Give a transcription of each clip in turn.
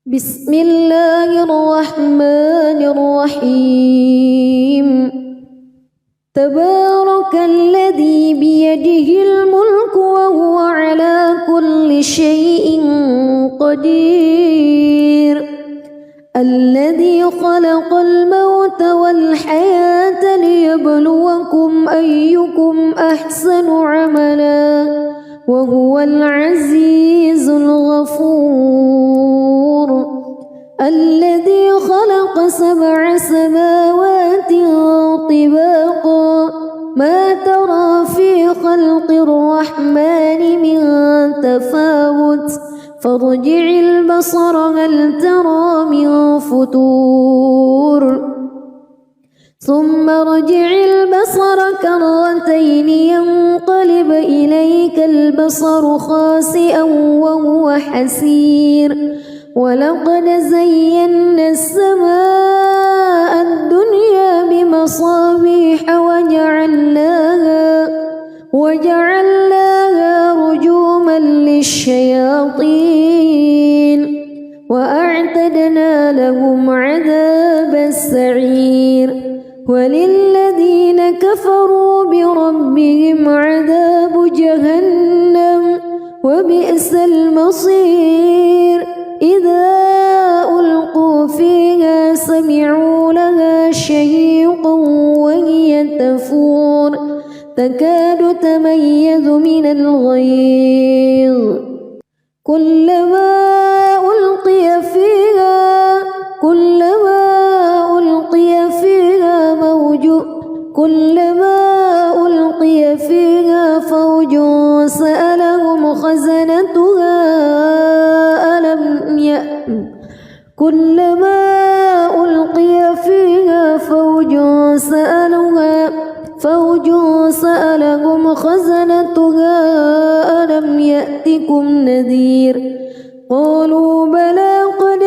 بسم الله الرحمن الرحيم تبارك الذي بيده الملك وهو على كل شيء قدير الذي خلق الموت والحياة ليبلوكم أيكم أحسن عملا وهو العزيز الغفور الذي خلق 7 سماوات طباقا ما ترى في خلق الرحمن من تفاوت فارجع البصر هل ترى من فتور ثم ارجع البصر كرتين ينقلب إليك البصر خاسئا وهو حسير ولقد زينا السماء الدنيا بمصابيح وجعلناها رجوما للشياطين وأعتدنا لهم عذاب السعير وللذين كفروا بربهم عذاب جهنم وبئس المصير إذا ألقوا فيها سمعوا لها شهيقا وهي تفور تكاد تميز من الغيظ كلما ألقي فيها فوج سألهم خزنتها ألم يأتكم نذير قالوا بلى قد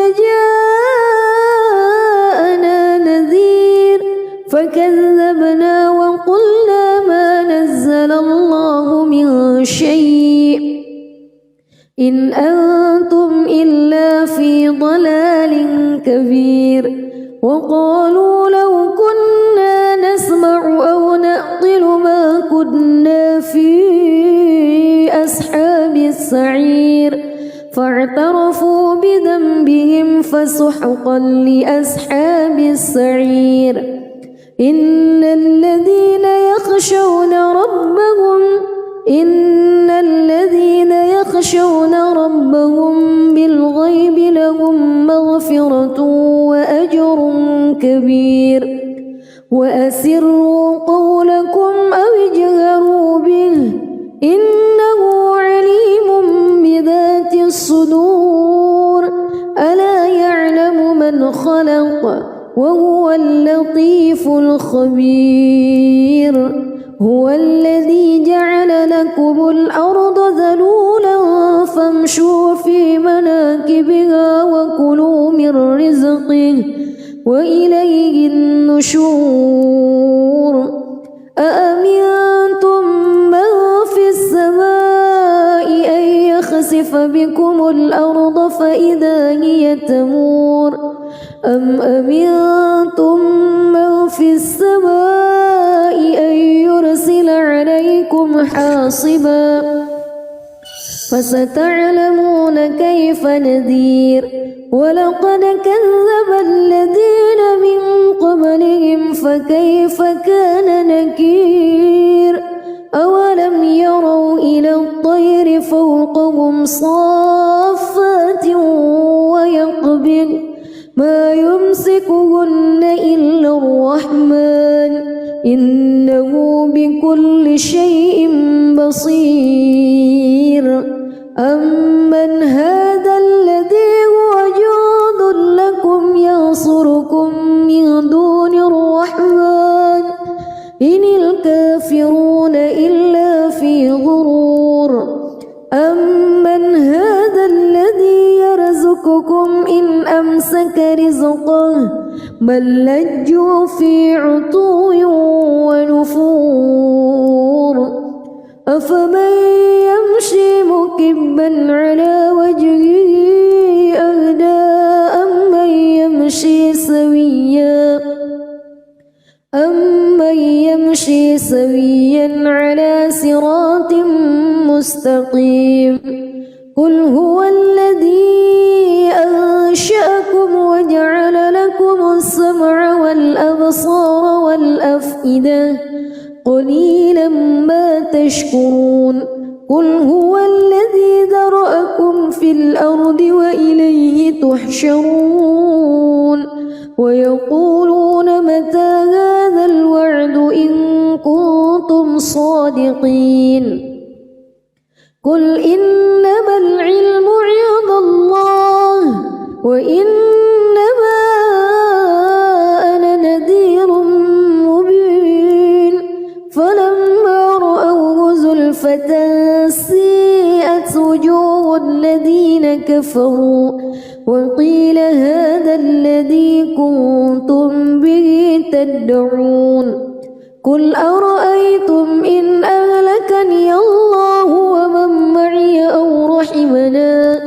جاءنا نذير فكذبنا وقلنا ما نزل الله من شيء إن أنتم إلا في ضلال كبير وقالوا لو كنا نسمع أو نعقل ما كنا في أصحاب السعير فاعترفوا بذنبهم فسحقا لأصحاب السعير إن الذين يخشون ربهم بالغيب لهم مغفرة وأجر كبير وأسروا قولكم أو اجهروا به إنه عليم بذات الصدور ألا يعلم من خلق وهو اللطيف الخبير هو الذي جعل لكم الأرض ذلولا فامشوا في مناكبها وكلوا من رزقه وإليه النشور أأمنتم من في السماء أن يخسف بكم الأرض فإذا هي تمور أم أمنتم من في السماء أن يرسل عليكم حاصبا فستعلمون كيف نذير ولقد كذب الذين من قبلهم فكيف كان نكير أولم يروا إلى الطير فوقهم صافات ويقبض ما يمسكهن إلا الرحمن إنه بكل شيء بصير أمن هذا الذي هو جند لكم ينصركم من دون الرحمن إن الكافرون إلا في غرور أمن هذا الذي يرزقكم إن أمسك رزقه بل لجوا في عتو ونفور أفمن يمشي مكبا على وجهه أهدى سويا على صراط مستقيم قل هو الذي أنشأكم وجعل لكم السمع والأبصار والأفئدة قليلا ما تشكرون قل هو الذي ذرأكم في الأرض وإليه تحشرون ويقولون متى هذا الوعد إن كنتم صادقين قل إنما العلم عند الله وإنما أنا نذير مبين فلما رأوه زلفة سيئت وجوه الذين كفروا وقيل هذا الذي كنتم به تدعون قل أرأيتم إن أهلكني الله ومن معي أو رحمنا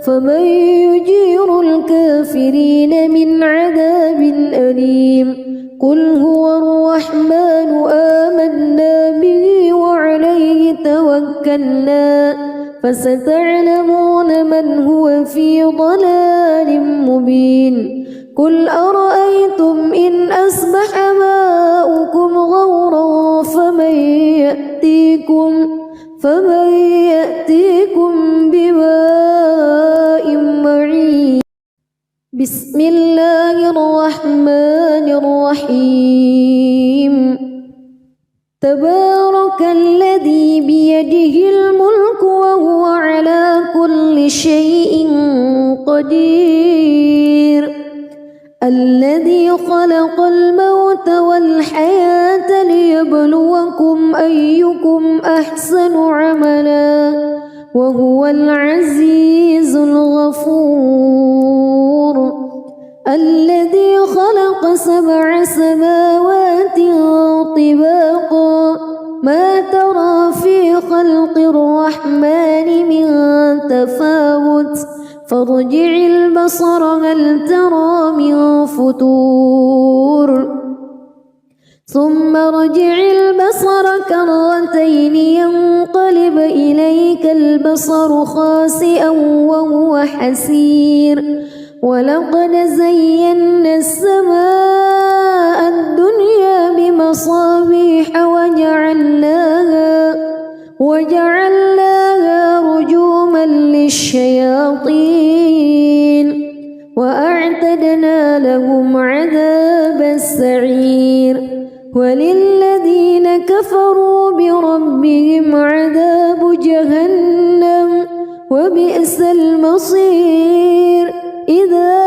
فمن يجير الكافرين من عذاب أليم قل هو الرحمن آمنا به وعليه توكلنا فستعلمون من هو في ضلال مبين قل أرأيتم إن أصبح ماؤكم غورا فمن يأتيكم بماء معين بسم الله الرحمن الرحيم تبارك الذي بيده الملك وهو على كل شيء قدير الذي خلق الموت والحياة ليبلوكم أيكم أحسن عملا وهو العزيز الغفور الذي خلق 7 سماوات طباقا ما ترى في خلق الرحمن من تفاوت فارجع البصر هل ترى من فطور ثم ارجع البصر كرتين ينقلب إليك البصر خاسئا وهو حسير ولقد زينا السماء الدنيا بمصابيح وجعلناها رجوما للشياطين وأعتدنا لهم عذاب السعير وللذين كفروا بربهم عذاب جهنم وبئس المصير إذا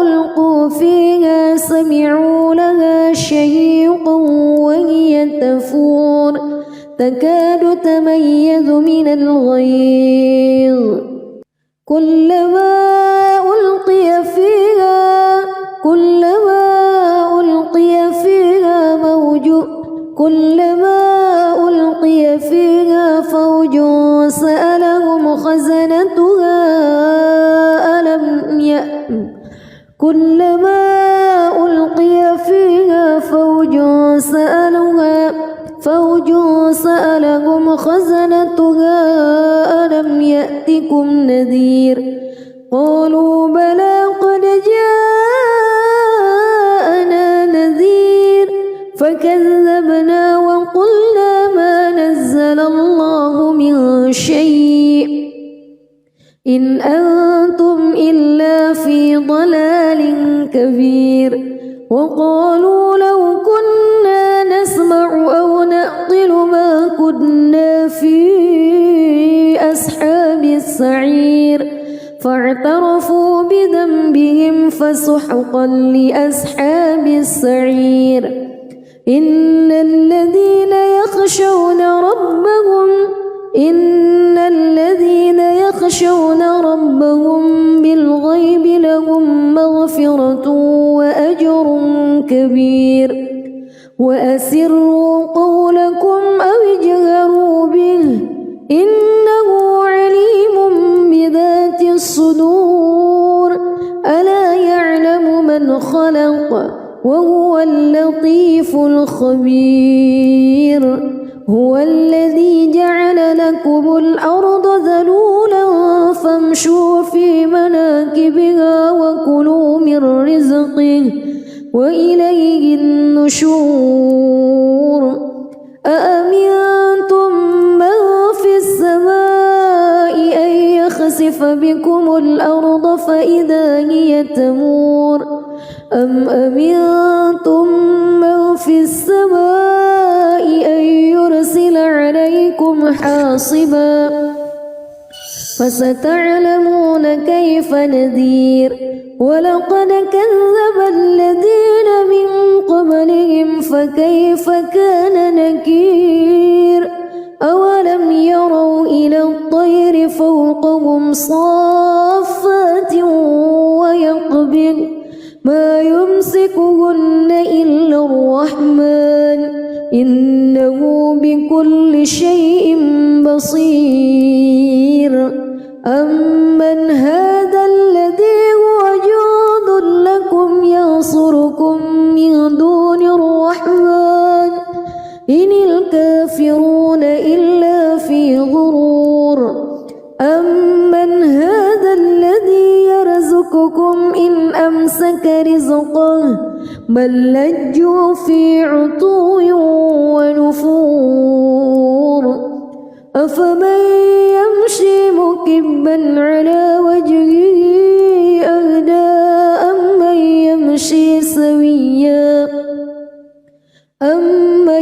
ألقوا فيها سمعوا لها شهيقا وهي تفور تكاد تميز من الغيظ كلما ألقي فيها فوج سألهم خزنتها ألم يأتكم نذير قالوا بلى قد جاءنا نذير فكذبنا وقلنا ما نزل الله من شيء إن أنتم إلا في ضلال كبير وقالوا لو كنا نسمع أو نعقل ما كنا في أصحاب السعير فاعترفوا بذنبهم فسحقا لأصحاب السعير إن الذين يخشون ربهم بالغيب لهم مغفرة وأجر كبير وأسروا قولكم أو اجهروا به إنه عليم بذات الصدور ألا يعلم من خلق وهو اللطيف الخبير هو الذي جعل لكم الأرض ذلولا فامشوا في مناكبها وكلوا من رزقه وإليه النشور أأمنتم من في السماء أن يخسف بكم الأرض فإذا هي تمور أم أمنتم من في السماء أن يرسل عليكم حاصبا فستعلمون كيف نذير ولقد كذب الذين من قبلهم فكيف كان نكير أولم يروا إلى الطير فوقهم صافات ويقبض ما يمسكهن إلا الرحمن إنه بكل شيء بصير أمن هذا الذي هو جند لكم ينصركم من دون الرحمن إن الكافرون إلا في غرور أمن هذا الذي يرزقكم إن أمسك رزقه بل لجوا في عتو ونفور أفمن يمشي مكبا على وجهه أهدى أمن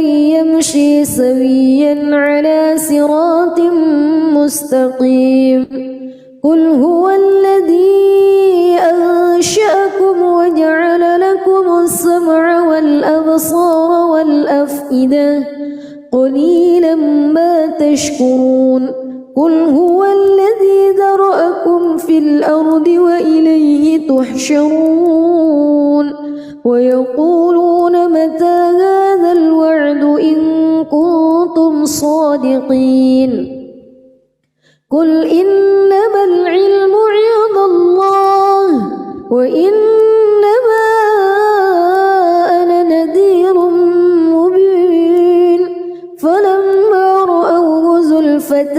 يمشي سويا على صراط مستقيم قل هو الذي أنشأكم وجعل لكم السمع والأبصار والأفئدة قليلا ما تشكرون قل هو الذي ذرأكم في الأرض وإليه تحشرون ويقولون متى هذا الوعد إن كنتم صادقين قل إنما العلم عند الله وإنما أنا نذير مبين فلما رأوه زلفة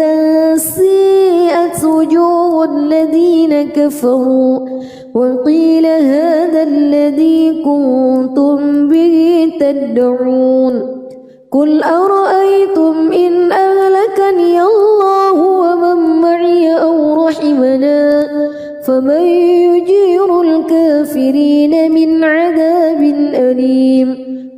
سيئت وجوه الذين كفروا وقيل هذا الذي كنتم به تدعون قل أرأيتم إن أهلكني الله ومن معي أو رحمنا فمن يجير الكافرين من عذاب أليم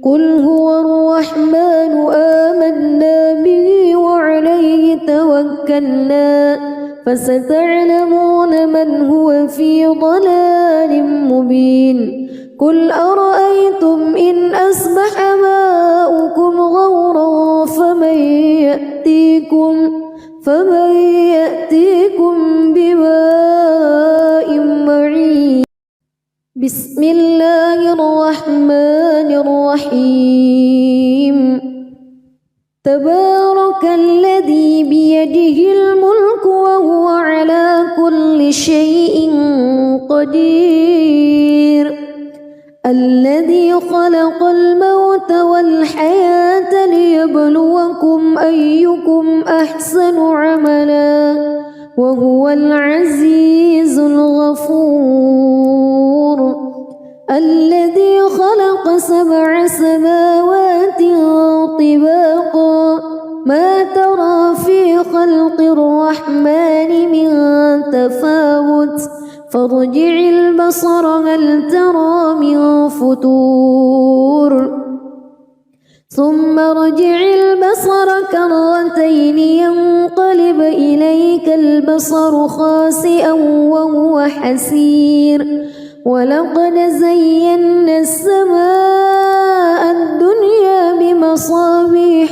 قل هو الرحمن آمنا به وعليه توكلنا فستعلمون من هو في ضلال مبين قل أرأيتم إن أصبح ماؤكم غورا فمن يأتيكم بماء معين بسم الله الرحمن الرحيم تبارك الذي بيده الملك وهو على كل شيء قدير الذي خلق الموت والحياة ليبلوكم أيكم أحسن عملا وهو العزيز الغفور الذي خلق 7 سماوات طباقا ما ترى في خلق الرحمن من تفاوت فارجع البصر هل ترى من فتور ثم ارجع البصر كرتين ينقلب إليك البصر خاسئا وهو حسير ولقد زينا السماء الدنيا بمصابيح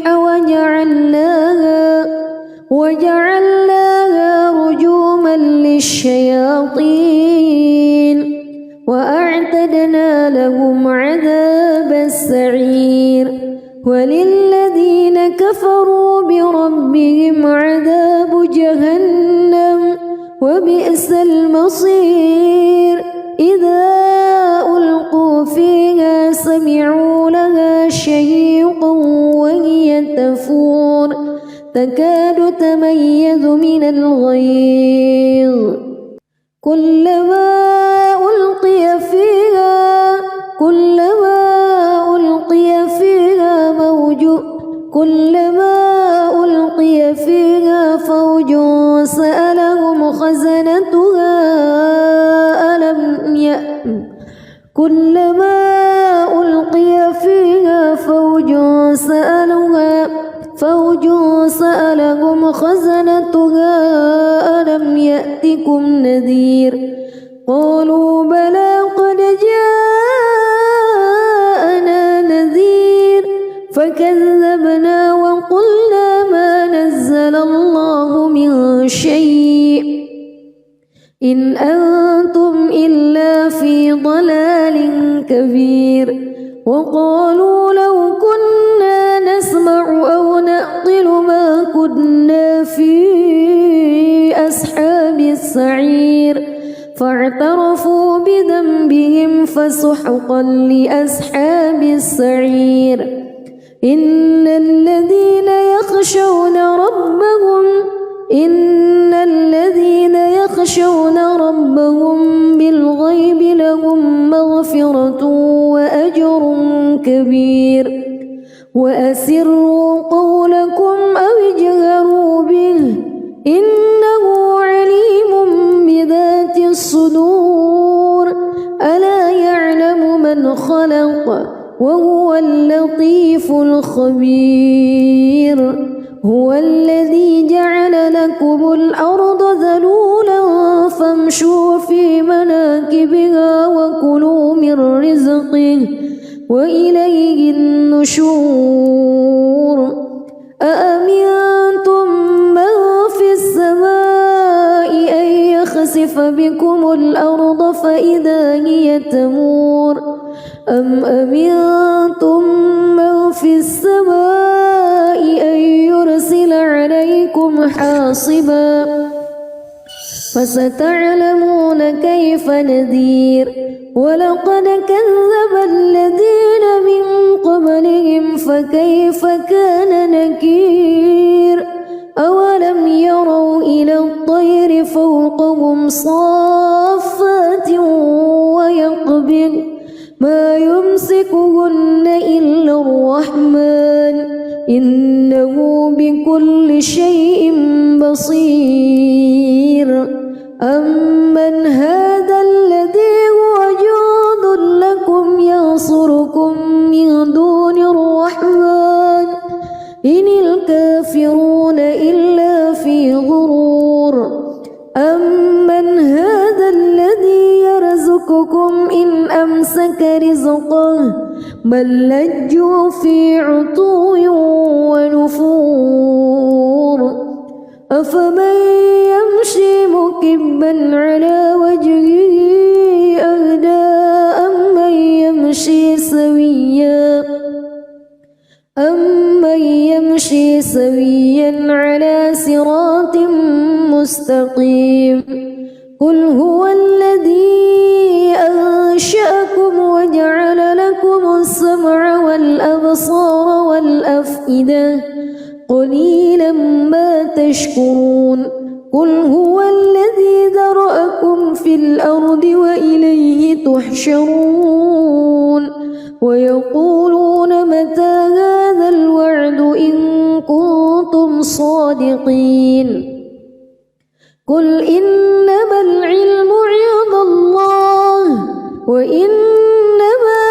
وجعلناها رجوما للشياطين وأعتدنا لهم عذاب السعير وللذين كفروا بربهم عذاب جهنم وبئس المصير إذا ألقوا فيها الغيظ كلما ألقي فيها فوج سألهم خزنتها ألم يأتكم نذير قالوا بلى قد جاءنا نذير فكذبنا وقلنا ما نزل الله من شيء إن أنتم إلا في ضلال كبير وقالوا لو كنا نسمع أو نعقل ما كنا في أصحاب السعير فاعترفوا بذنبهم فسحقا لأصحاب السعير إن الذين يخشون ربهم بالغيب لهم مغفرة وأجر كبير وأسروا قولكم أو اجهروا به إنه عليم بذات الصدور ألا يعلم من خلق وهو اللطيف الخبير هو الذي جعل لكم الأرض ذلولا فامشوا في مناكبها وكلوا من رزقه وإليه النشور أأمنتم من في السماء أن يخسف بكم الأرض فإذا هي تمور أم أمنتم من في السماء أن يرسل عليكم حاصبا فستعلمون كيف نذير ولقد كذب الذين من قبلهم فكيف كان نكير أولم يروا إلى الطير فوقهم صافات ويقبض ما يمسكهن إلا الرحمن إنه بكل شيء بصير أمن هذا الذي هو جند لكم ينصركم من دون الرحمن إن الكافرون إلا في غرور أمن هذا الذي يرزقكم إن أمسك رزقه بل لجوا في عتو ونفور أفمن يمشي مكبا على وجهه أهدى أمن يمشي سويا على صراط مستقيم قل هو الذي أنشأكم وجعل لكم السمع والأبصار والأفئدة قليلا ما تشكرون قل هو الذي ذرأكم في الأرض وإليه تحشرون ويقولون متى هذا الوعد إن كنتم صادقين قل إنما العلم عند الله وإنما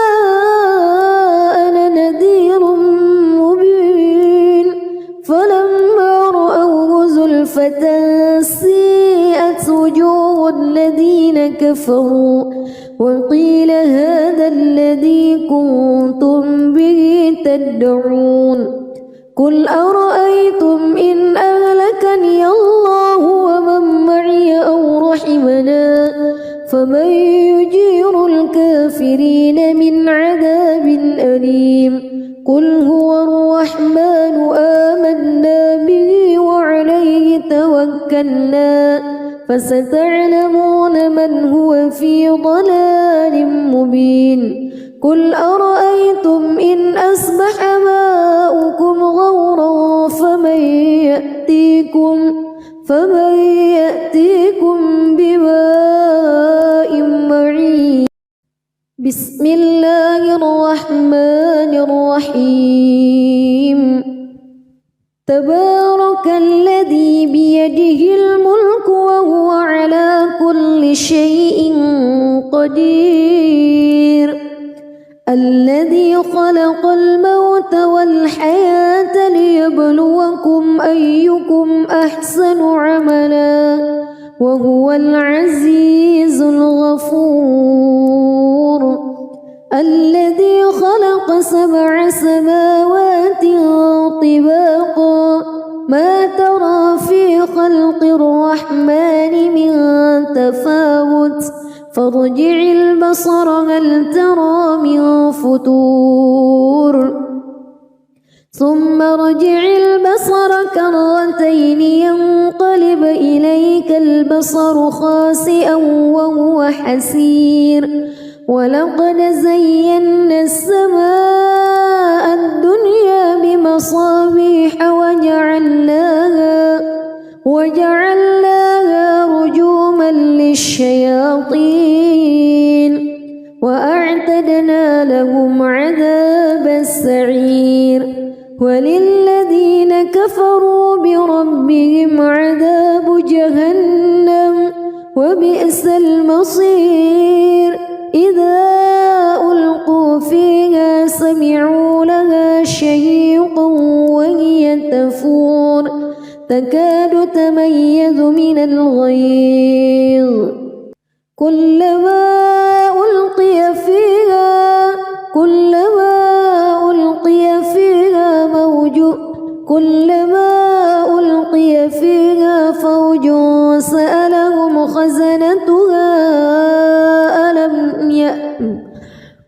أنا نذير مبين فلما رأوه زلفة سيئت وجوه الذين كفروا وقيل هذا الذي كنتم به تدعون قل أرأيتم إن أهلكني الله ومن معي أو رحمنا فمن يجير الكافرين من عذاب أليم قل هو الرحمن آمنا به وعليه توكلنا فستعلمون من هو في ضلال مبين قل أرأيتم إن أصبح ماؤكم غورا فمن بسم الله الرحمن الرحيم تبارك الذي بيده الملك وهو على كل شيء قدير الذي خلق الموت والحياة ليبلوكم أيكم أحسن عملا وهو العزيز الغفور الذي خلق 7 سماوات طباقا ما ترى في خلق الرحمن من تفاوت فارجع البصر هل ترى من فتور ثم ارجع البصر كرتين ينقلب إليك البصر خاسئا وهو حسير ولقد زينا السماء الدنيا بمصابيح وجعلناها رجوما للشياطين وأعتدنا لهم عذاب السعير وللذين كفروا بربهم عذاب جهنم وبئس المصير إذا ألقوا فيها سمعوا لها شهيقا وهي تفور تكاد تميز من الغيظ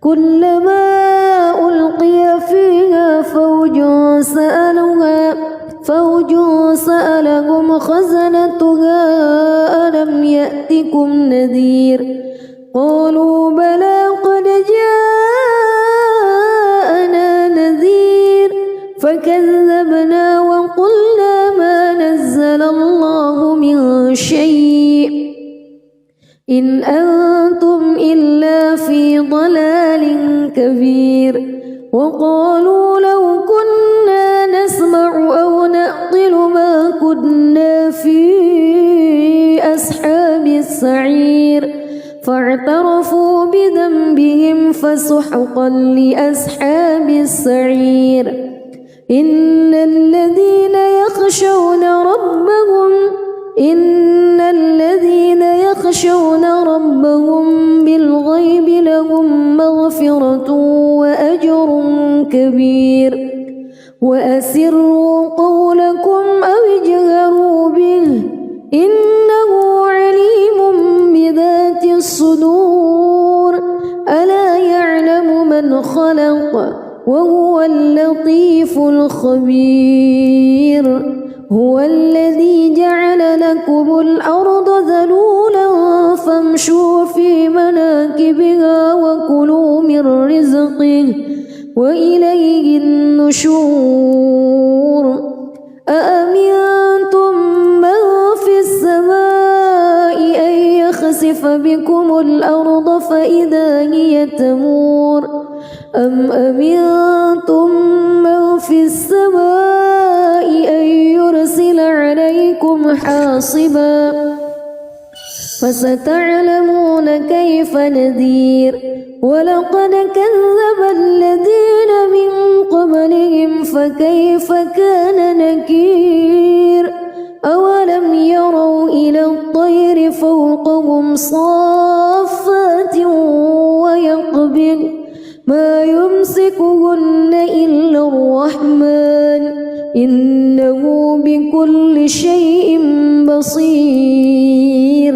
كلما ألقي فيها فوج سألهم خزنتها ألم يأتكم نذير قالوا بلى قد جاءنا نذير فكذبنا وقلنا ما نزل الله من شيء إن أنتم إلا في ضلال كبير وقالوا لو كنا نسمع أو نعقل ما كنا في أصحاب السعير فاعترفوا بذنبهم فسحقا لأصحاب السعير إن الذين يخشون ربهم بالغيب لهم مغفرة وأجر كبير وأسروا قولكم أو اجهروا به إنه عليم بذات الصدور ألا يعلم من خلق وهو اللطيف الخبير هو الذي جعل لكم الأرض ذلولا فامشوا في مناكبها وكلوا من رزقه وإليه النشور أأمنتم من في السماء أن يخسف بكم الأرض فإذا هي تمور أم أمنتم من في السماء أن يرسل عليكم حاصبا فستعلمون كيف نذير ولقد كذب الذين من قبلهم فكيف كان نكير أولم يروا إلى الطير فوقهم صافات ويقبض ما يمسكهن إلا الرحمن إنه بكل شيء بصير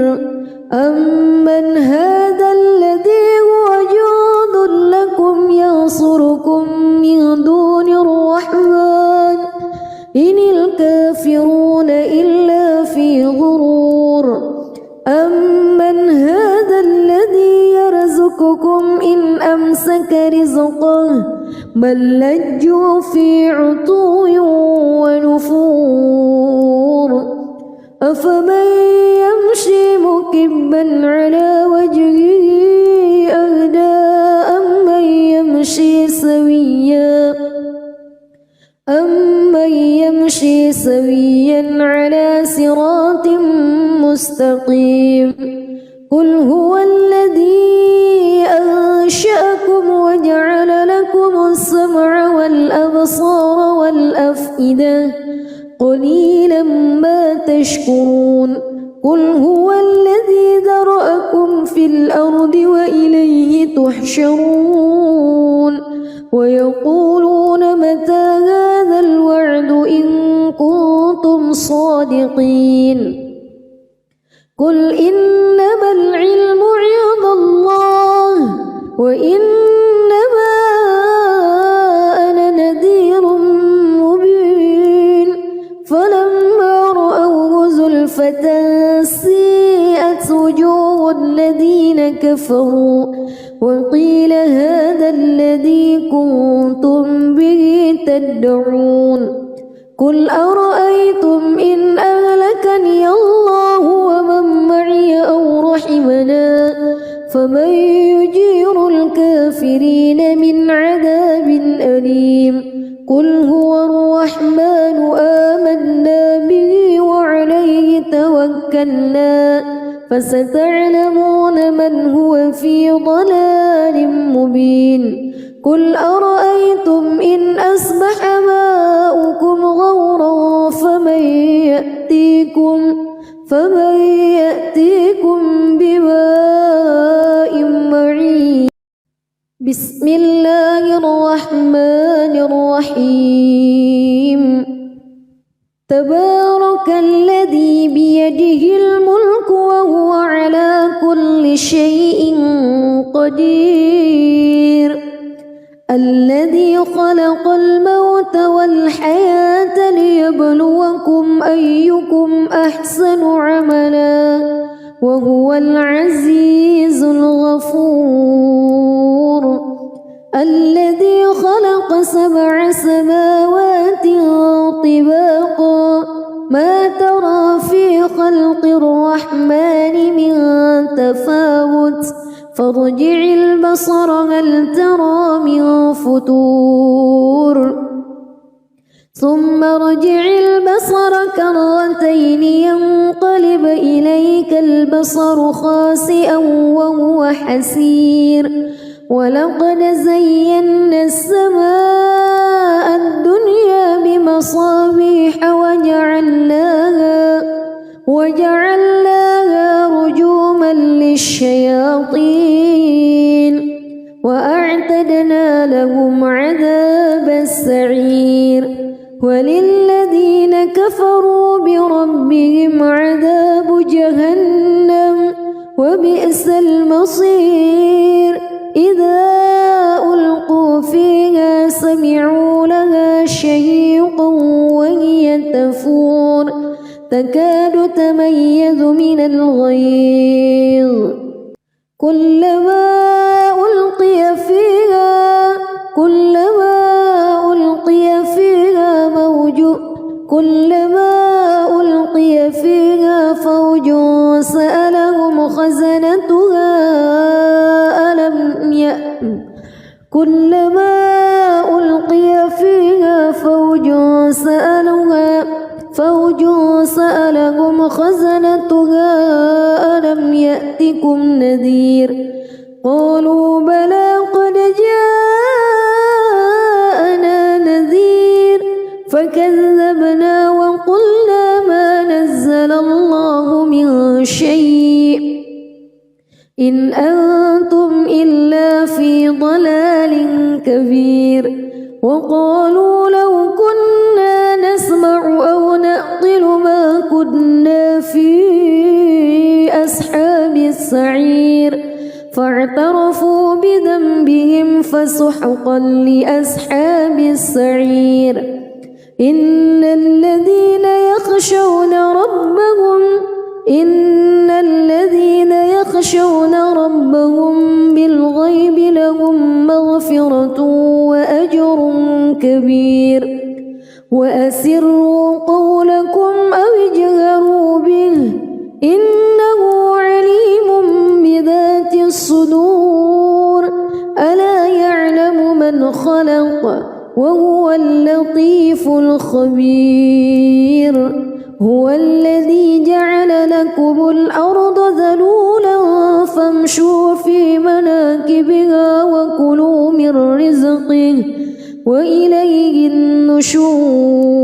أمن هذا الذي هو جند لكم ينصركم من دون الرحمن إن الكافرون إلا في غرور أمن هذا الذي يرزقكم إن أمسك رزقه بل لجوا في عتو ونفور أفمن يمشي مكبا على وجهه أهدى مستقيم قل هو الذي أنشأكم وجعل لكم السمع والأبصار والأفئدة قليلا ما تشكرون قل هو الذي ذرأكم في الأرض وإليه تحشرون ويقولون متى هذا الوعد إن كنتم صادقين قل إنما العلم عند الله وإنما أنا نذير مبين فلما رأوه زلفة سيئت وجوه الذين كفروا وقيل هذا الذي كنتم به تدعون قل أرأيتم إن أهلكني الله ومن معي أو رحمنا فمن يجير الكافرين من عذاب أليم قل هو الرحمن آمنا به وعليه توكلنا فستعلمون من هو في ضلال مبين قل أرأيتم إن أصبح ماؤكم غورا فمن يأتيكم بماء معين بسم الله الرحمن الرحيم تبارك الذي بيده الملك وهو على كل شيء قدير الذي خلق الموت والحياة ليبلوكم أيكم أحسن عملا وهو العزيز الغفور الذي خلق 7 سماوات طباقا ما ترى في خلق الرحمن من تفاوت فارجع البصر هل ترى من فطور ثم ارجع البصر كرتين ينقلب إليك البصر خاسئا وهو حسير ولقد زينا السماء الدنيا بمصابيح وجعلناها رجوما للشياطين وأعتدنا لهم عذاب السعير وللذين كفروا بربهم عذاب جهنم وبئس المصير إذا ألقوا فيها سمعوا لها شهيقا وهي تفور تكاد تميز من الغيظ كلما ألقي فيها فوج سألهم خزنتها كلما ألقي فيها فوج سألهم خزنتها ألم يأتكم نذير قالوا بلى قد جاءنا نذير فكذبنا وقلنا ما نزل الله من شيء إن أنتم إلا في ضلال كبير وقالوا لو كنا نسمع أو نعقل ما كنا في أصحاب السعير فاعترفوا بذنبهم فسحقا لأصحاب السعير إن الذين يخشون ربهم بالغيب لهم مغفرة وأجر كبير وأسروا قولكم أو اجهروا به إنه عليم بذات الصدور ألا يعلم من خلق وهو اللطيف الخبير هو الذي جعل لكم الأرض ذلولا فامشوا في مناكبها وكلوا من رزقه وإليه النشور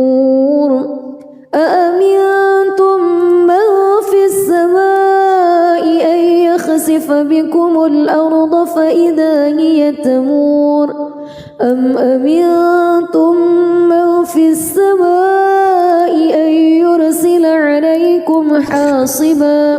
أأمنتم من في السماء أن يخسف بكم الأرض فإذا هي تمور أم أمنتم من في السماء أن يرسل عليكم حاصبا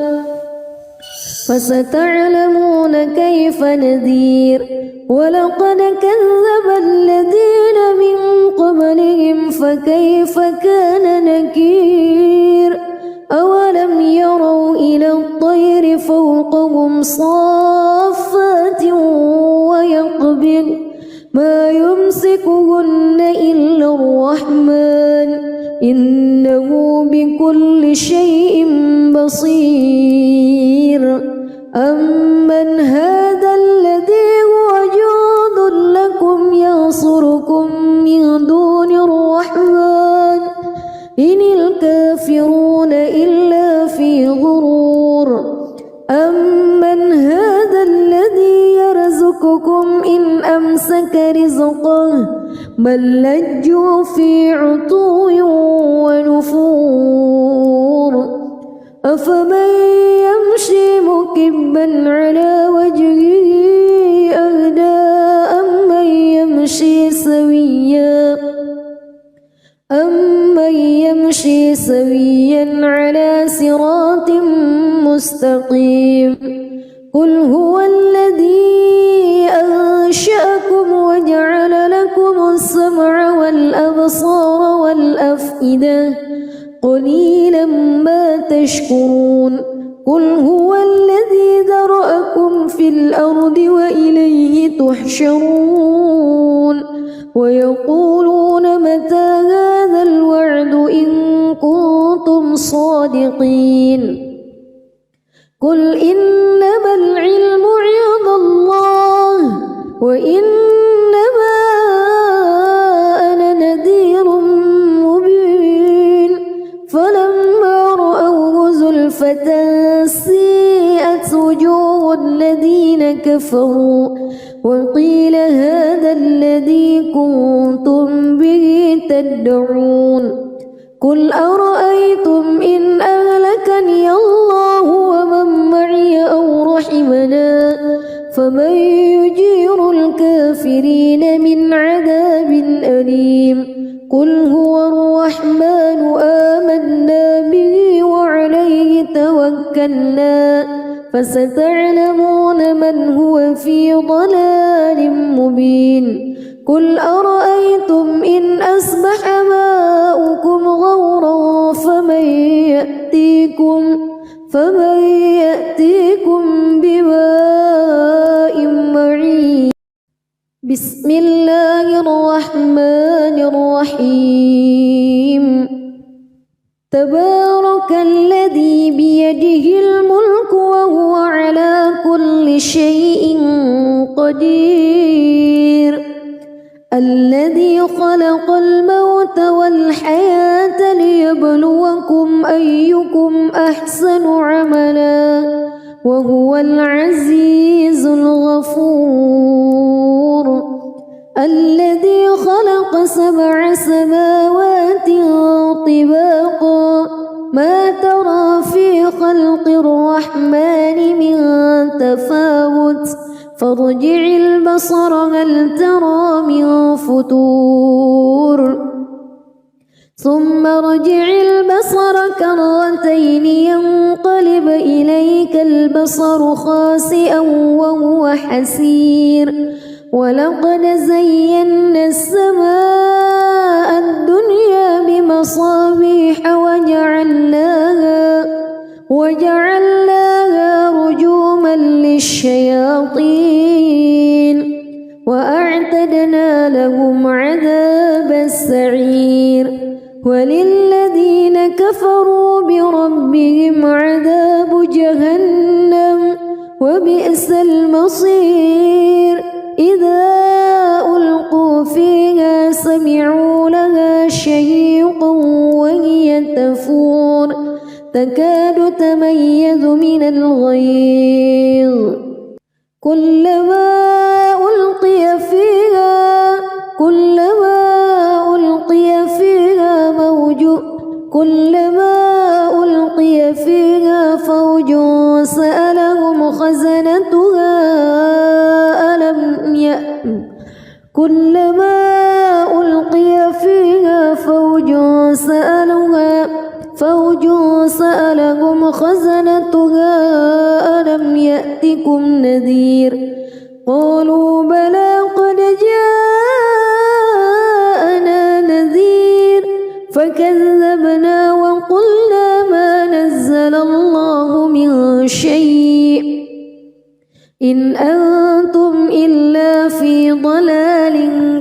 فستعلمون كيف نذير ولقد كذب الذين من قبلهم فكيف كان نكير أولم يروا إلى الطير فوقهم صافات ويقبض ما يمسكهن إلا الرحمن إنه بكل شيء بصير أمن هذا الذي هو جند لكم ينصركم من دون الرحمن إن الكافرون إلا في غرور أمن هذا الذي يرزقكم إن أمسك رزقه بل لجوا في عتو ونفور أفمن يمشي مكبا على وجهه أهدى أمن يمشي سويا على صراط مستقيم قل هو الذي أنشأكم وجعل لكم السمع والأبصار والأفئدة قليلا ما تشكرون قل هو الذي ذرأكم في الأرض وإليه تحشرون ويقولون متى هذا الوعد إن كنتم صادقين قل إنما العلم عند الله وإنما أنا نذير مبين فلما رأوه زلفة سيئت وجوه الذين كفروا وقيل هذا الذي كنتم به تدعون قل أرأيتم إن أهلكني الله ومن معي أو رحمنا فمن يجير الكافرين من عذاب أليم قل هو الرحمن آمنا به وعليه توكلنا فستعلمون من هو في ضلال مبين قل أرأيتم إن أصبح ماؤكم غورا فمن يأتيكم بماء معين بسم الله الرحمن الرحيم تبارك الذي بيده الملك وهو على كل شيء قدير الذي خلق الموت والحياة ليبلوكم أيكم أحسن عملا وهو العزيز الغفور الذي خلق 7 سماوات طباقا ما ترى في خلق الرحمن من تفاوت فارجع البصر هل ترى من فتور ثم ارجع البصر كرتين ينقلب إليك البصر خاسئا وهو حسير ولقد زينا السماء الدنيا بمصابيح وجعلناها رجوما للشياطين وأعتدنا لهم عذاب السعير وللذين كفروا بربهم عذاب جهنم وبئس المصير إذا ألقوا فيها سمعوا لها شهيقا وهي تفور تكاد تميز من الغيظ كلما ألقي فيها فوج سألهم خزنتها ألم يأتكم نذير قالوا بلى قد جاءنا نذير فكذبنا وقلنا ما نزل الله من شيء إن أنتم إلا في ضلال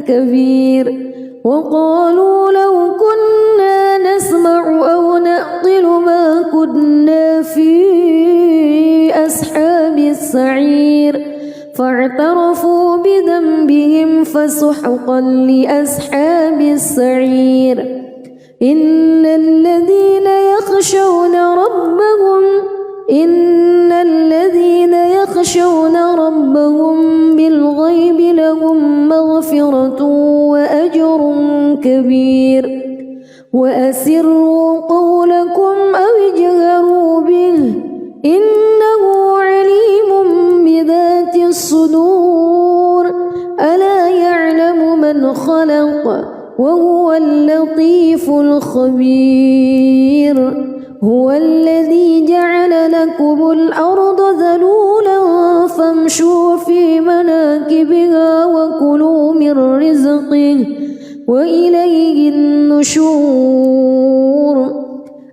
كبير وقالوا لو كنا نسمع أو نعقل ما كنا في أصحاب السعير فاعترفوا بذنبهم فسحقا لأصحاب السعير إن الذين يخشون ربهم بالغيب لهم مغفرة وأجر كبير وأسروا قولكم أو اجهروا به إنه عليم بذات الصدور ألا يعلم من خلق وهو اللطيف الخبير هو الذي جعل لكم الأرض ذلولا فامشوا في مناكبها وكلوا من رزقه وإليه النشور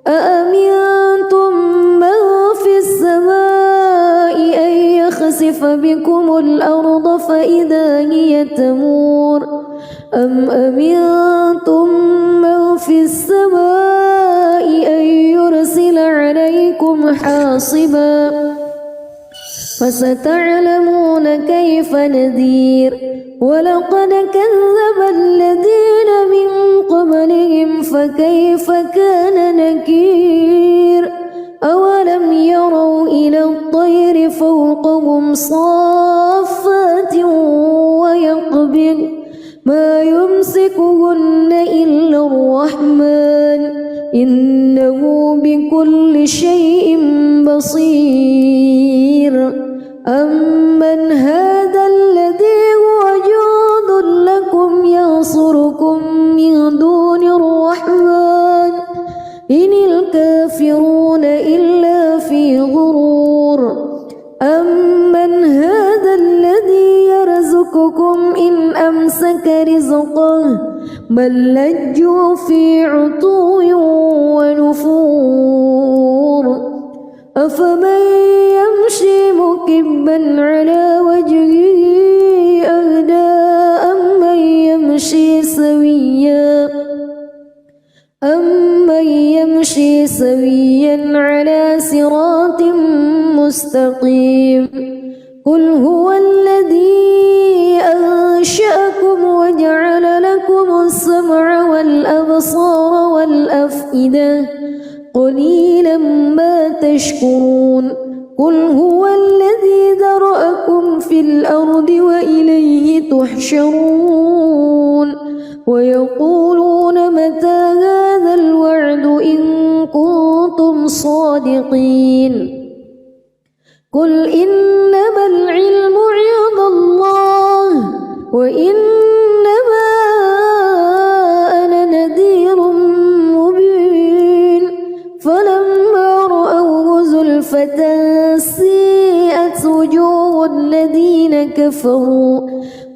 أأمنتم من في السماء أن يخسف بكم الأرض فإذا هي تمور أم أمنتم من في السماء أن يرسل عليكم حاصبا فستعلمون كيف نذير ولقد كذب الذين من قبلهم فكيف كان نكير أولم يروا إلى الطير فوقهم صافات ويقبض ما يمسكهن إلا الرحمن إنه بكل شيء بصير أمن هذا الذي هو جند لكم ينصركم من دون الرحمن إن الكافرون إلا في غرور أمن هذا الذي يرزقكم إن أمسك رزقه بل لجوا في عتو ونفور أفمن يمشي مكبا على وجهه أهدى أمن يمشي سويا على صراط مستقيم قل هو الذي أنشأكم وجعل لكم السمع والأبصار والأفئدة قليلا ما تشكرون قل هو الذي ذرأكم في الأرض وإليه تحشرون ويقولون متى هذا الوعد إن كنتم صادقين قل إنما العلم عند الله وإنما أنا نذير مبين فلما رأوه زلفة سيئت وجوه الذين كفروا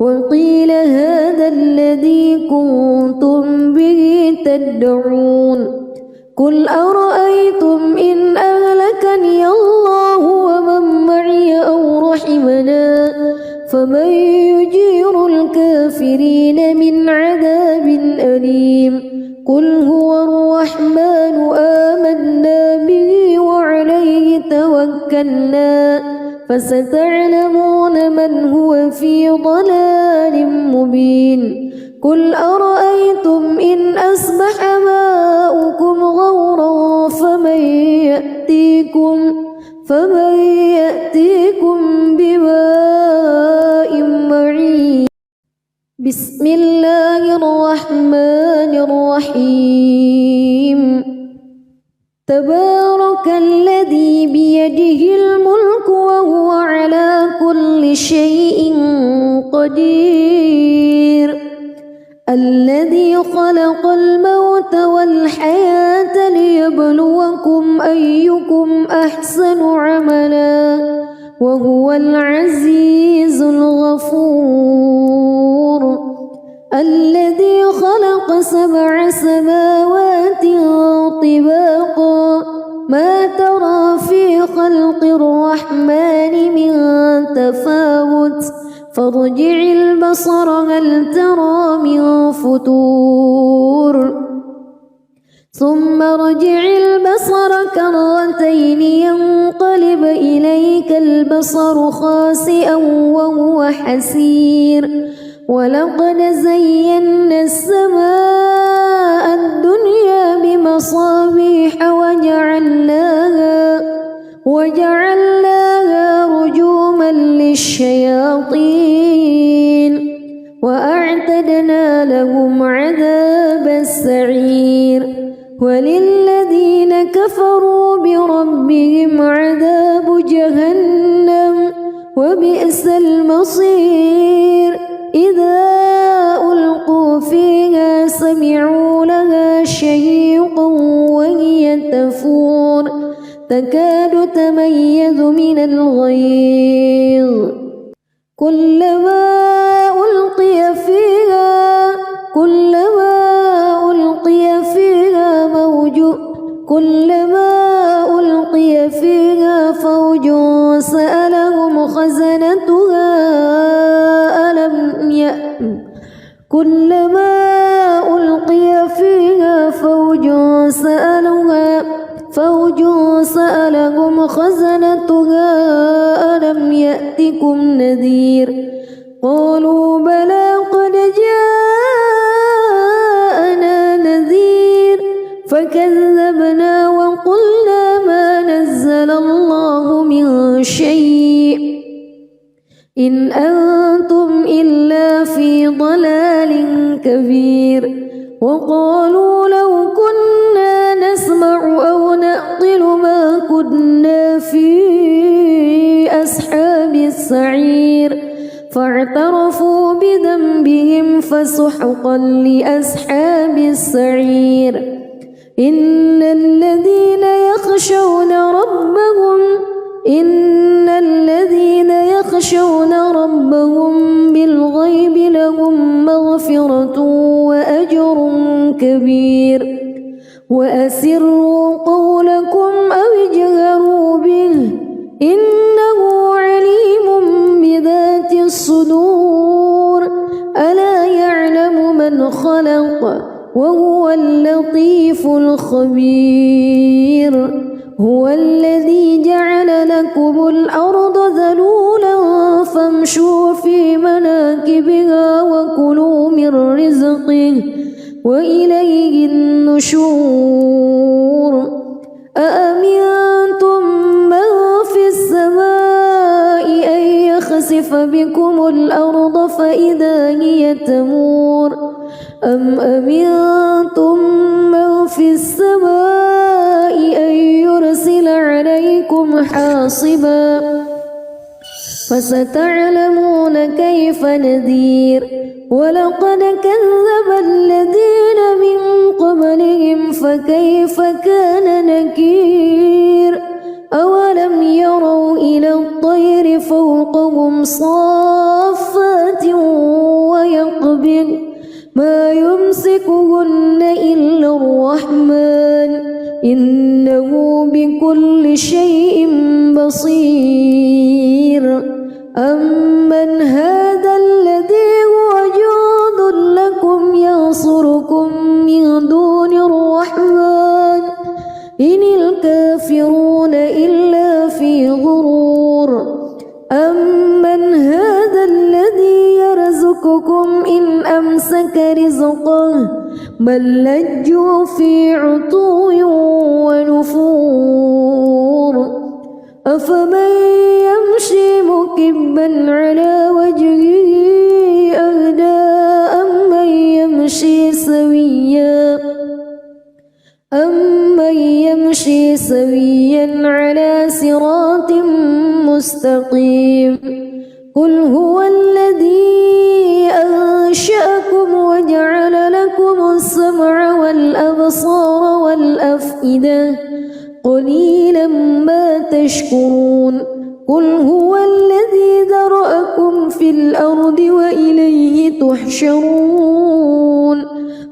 وقيل هذا الذي كنتم به تدعون قل أرأيتم إن أهلكني الله ومن معي أو رحمنا فمن يجير الكافرين من عذاب أليم قل هو الرحمن آمنا به وعليه توكلنا فستعلمون من هو في ضلال مبين قل أرأيتم إن أصبح ماؤكم غورا فمن يأتيكم بماء معين. بسم الله الرحمن الرحيم. تبارك الذي بيده الملك وهو على كل شيء قدير. الذي خلق الموت والحياة ليبلوكم أيكم أحسن عملا وهو العزيز الغفور. الذي خلق 7 سماوات طباقا ما ترى في خلق الرحمن من تفاوت فارجع البصر هل ترى من فطور ثم ارجع البصر كرتين ينقلب إليك البصر خاسئا وهو حسير. ولقد زينا السماء الدنيا بمصابيح وجعلناها رجوما للشياطين وأعتدنا لهم عذاب السعير. وللذين كفروا بربهم عذاب جهنم وبئس المصير. إذا ألقوا فيها سمعوا لها شهيقا وهي تفور تكاد تميز من الغيظ. كلما ألقي فيها فوج سألهم خزنتها ألم يأتكم نذير. قالوا بلى قد جاءنا نذير فكذبنا وقلنا ما نزل الله من شيء إن أنتم إلا في ضلال كبير. وقالوا لو كنا نسمع أو نعقل ما كنا في أصحاب السعير فاعترفوا بذنبهم فسحقا لأصحاب السعير. إن الذين يخشون ربهم بالغيب لهم مغفرة وأجر كبير. وأسروا قولكم أو اجهروا به إنه عليم بذات الصدور. ألا يعلم من خلق وهو اللطيف الخبير. هو الذي جعل لكم الأرض ذلولا فامشوا في مناكبها وكلوا من رزقه وإليه النشور. أأمنتم من في السماء أن يخسف بكم الأرض فإذا هي تمور أم أمنتم من في السماء أن يرسل عليكم حاصبا فستعلمون كيف نذير. ولقد كذب الذين من قبلهم فكيف كان نكير. أولم يروا إلى الطير فوقهم صافات ويقبض ما يمسكهن إلا الرحمن إنه بكل شيء بصير. أمن هذا الذي هو جند لكم ينصركم من دون الرحمن إن الكافرون إلا في غرور. أمن هذا الذي يرزقكم إن أمسك رزقه بل لجوا في عتو ونفور أفمن يمشي مكبا على وجهه أهدى أمن يمشي سويا على صراط مستقيم قل هو الذي أنشأكم وجعل لكم السمع والأبصار والأفئدة قليلا ما تشكرون قل هو الذي ذرأكم في الأرض وإليه تحشرون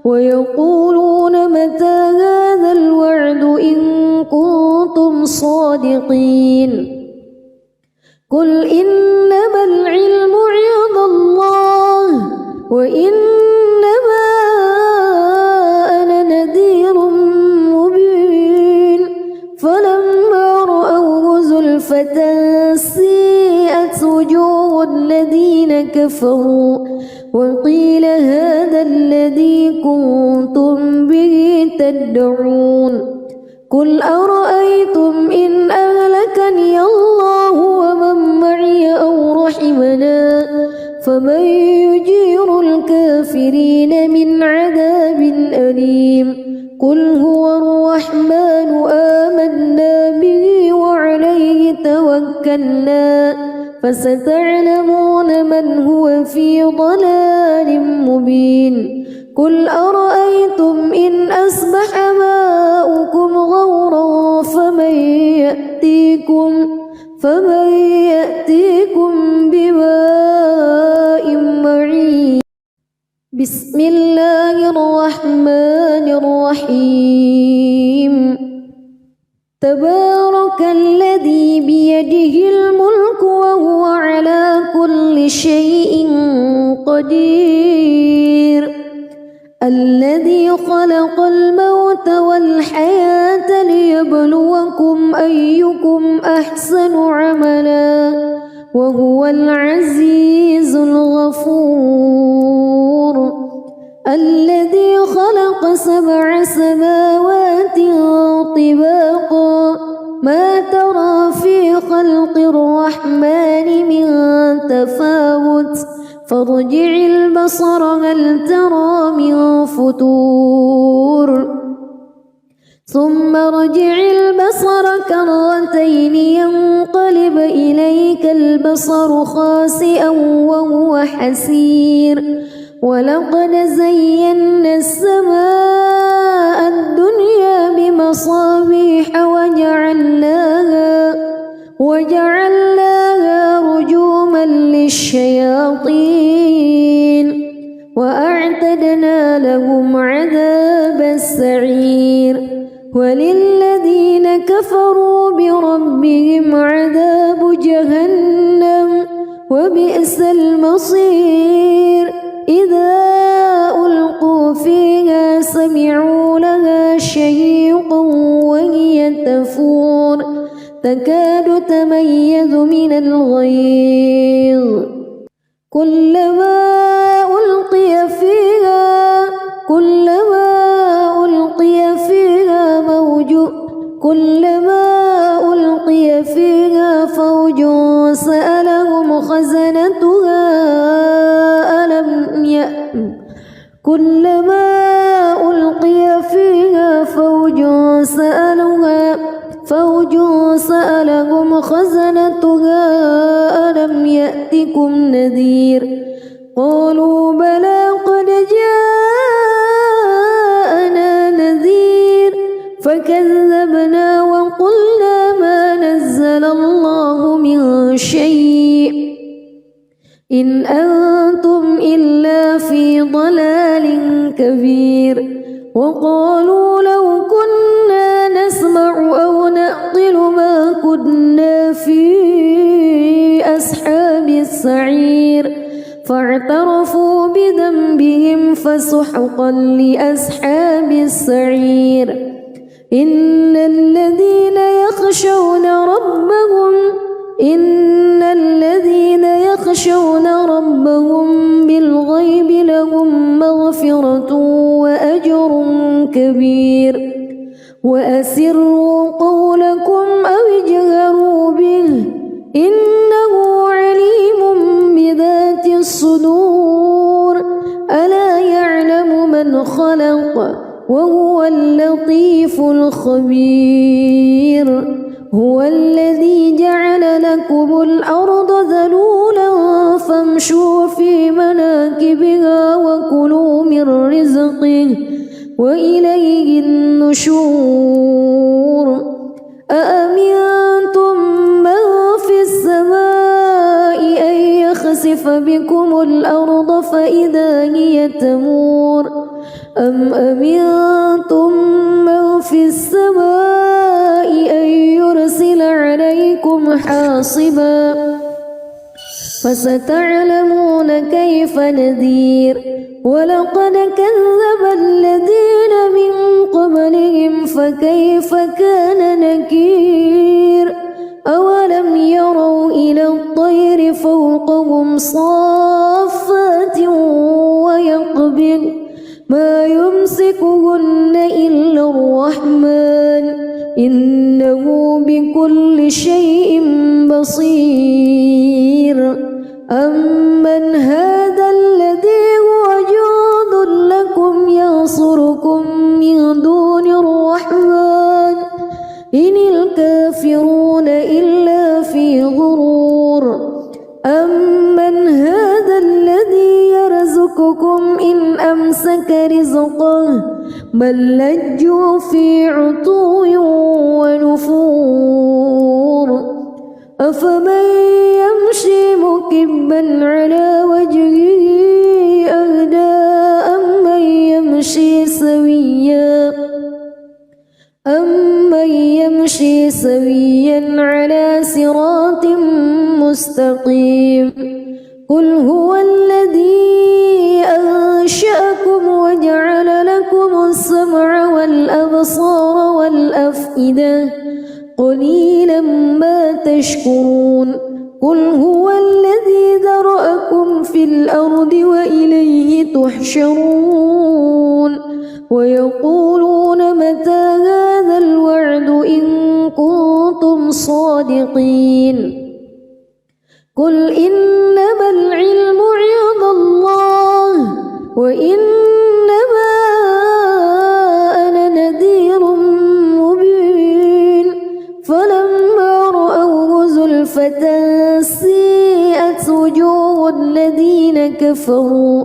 ويقولون متى هذا الوعد إن كنتم صادقين قل إنما العلم عند الله وإنما أنا نذير مبين فلما رأوه زلفة سيئت وجوه الذين كفروا وقيل هذا الذي كنتم به تدعون قل أرأيتم إن أهلكني الله ومن معي أو رحمنا فمن يجير الكافرين من عذاب أليم قل هو الرحمن آمنا به وعليه توكلنا فستعلمون من هو في ضلال مبين قل أرأيتم إن أصبح ماؤكم غورا فمن يأتيكم بماء معين بسم الله الرحمن الرحيم تبارك الذي بيده الملك وهو على كل شيء قدير الذي خلق الموت والحياة ليبلوكم أيكم أحسن عملا وهو العزيز الغفور الذي خلق 7 سماوات طباقا ما ترى في خلق الرحمن من تفاوت فارجع البصر هل ترى من فتور ثم ارجع البصر كرتين ينقلب إليك البصر خاسئا وهو حسير ولقد زينا السماء الدنيا بمصابيح وجعلناها رجوما للشياطين وأعتدنا لهم عذاب السعير وللذين كفروا بربهم عذاب جهنم وبئس المصير إذا ألقوا فيها سمعوا لها شهيقا وهي تفور تكاد تميز من الغيظ كلما ألقي فيها فوج سألهم خزنتها كلما ألقي فيها فوج سألهم خزنتها ألم يأتكم نذير قالوا بلى قد جاءنا نذير فكذبنا وقلنا ما نزل الله من شيء إن أنتم إلا في ضلال كبير وقالوا لو كنا نسمع أو نعقل ما كنا في أصحاب السعير فاعترفوا بذنبهم فسحقا لأصحاب السعير إن الذين يخشون ربهم بالغيب لهم مغفرة كبير وأسروا قولكم أو اجهروا به إنه عليم بذات الصدور ألا يعلم من خلق وهو اللطيف الخبير هو الذي جعل لكم الأرض ذلولا فامشوا في مناكبها وكلوا من رزقه وإليه النشور أأمنتم من في السماء أن يخسف بكم الأرض فإذا هي تمور أم أمنتم من في السماء أن يرسل عليكم حاصبا فستعلمون كيف نذير ولقد كذب الذين من قبلهم فكيف كان نكير أولم يروا إلى الطير فوقهم صافات ويقبض ما يمسكهن إلا الرحمن إنه بكل شيء بصير أمن هذا الذي هو جند لكم ينصركم من دون الرحمن إن الكافرون إلا في غرور أمن هذا الذي يرزقكم إن أمسك رزقه بل لجوا في عتو ونفور أفمن يمشي مكبا على وجهه أهدى أمن يمشي سويا على صراط مستقيم قل هو الذي أنشأكم وجعل لكم السمع والأبصار والأفئدة قليلا ما تشكرون قل هو الذي ذرأكم في الأرض وإليه تحشرون ويقولون متى هذا الوعد إن كنتم صادقين قل إنما العلم عند الله وإنما أنا نذير مبين فلما رأوه زلفة سيئت وجوه الذين كفروا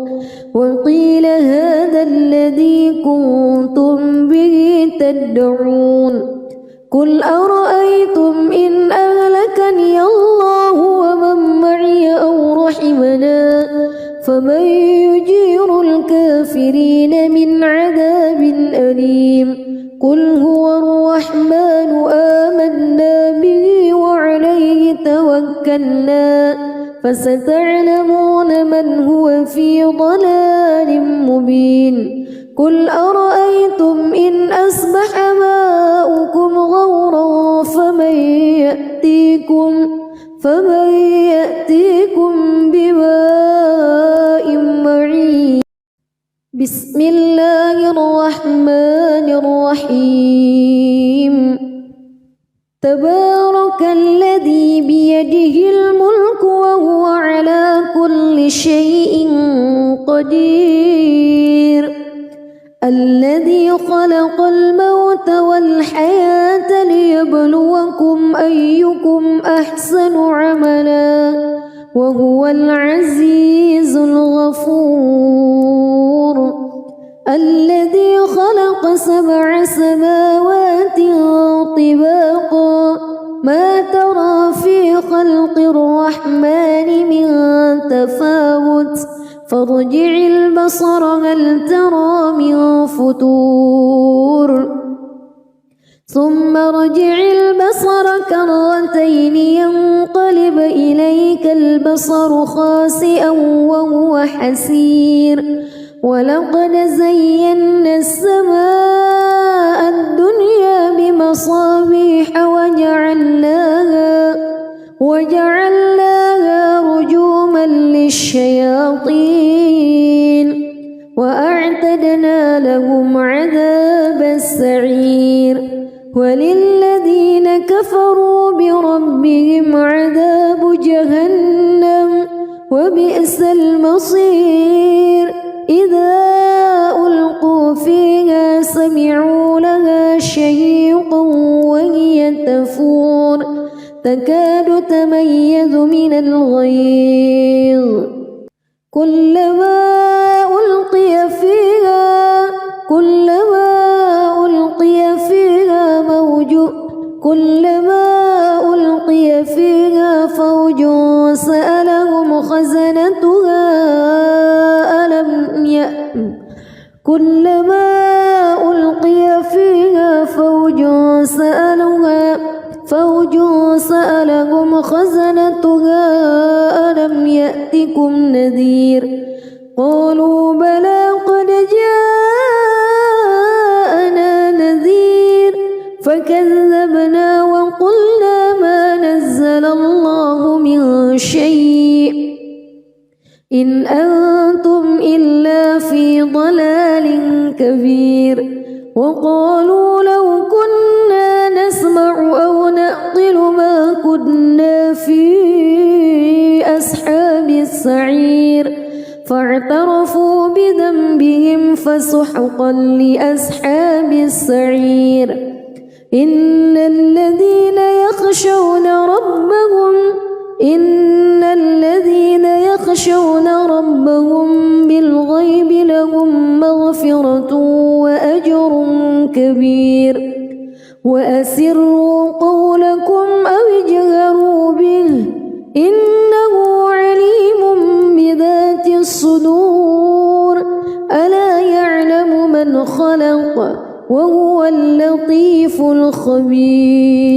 وقيل هذا الذي كنتم به تدعون قل أرأيتم إن أهلكني الله ومن معي أو رحمنا فمن يجير الكافرين من عذاب أليم قل هو الرحمن آمنا به وعليه توكلنا فستعلمون من هو في ضلال مبين قل أرأيتم إن أصبح ماؤكم غورا فمن يأتيكم بماء معين بسم الله الرحمن الرحيم تبارك الذي بيده الملك وهو على كل شيء قدير الذي خلق الموت والحياة ليبلوكم أيكم أحسن عملا وهو العزيز الغفور الذي خلق 7 سماوات طباقا ما ترى في خلق الرحمن من تفاوت فارجع البصر هل ترى من فتور ثم ارجع البصر كرتين ينقلب إليك البصر خاسئا وهو حسير ولقد زينا السماء الدنيا بمصابيح وجعلناها رجوما للشياطين وأعتدنا أعتدنا لهم عذاب السعير وللذين كفروا بربهم عذاب جهنم وبئس المصير إذا ألقوا فيها سمعوا لها شهيقا وهي تفور تكاد تميز من الغيظ كلما ألقي فيها فوج سألهم خزنتها ألم يأتكم نذير قالوا بلى قد جاءنا نذير فكذبنا وقلنا ما نزل الله من شيء إن أنتم إلا في ضلال كبير وقالوا لو كنا نسمع أو نعقل ما كنا في أصحاب السعير فاعترفوا بذنبهم فسحقا لأصحاب السعير إن الذين يخشون ربهم بالغيب لهم مغفرة وأجر كبير وأسروا قولكم أو اجهروا به إنه عليم بذات الصدور ألا يعلم من خلق وهو اللطيف الخبير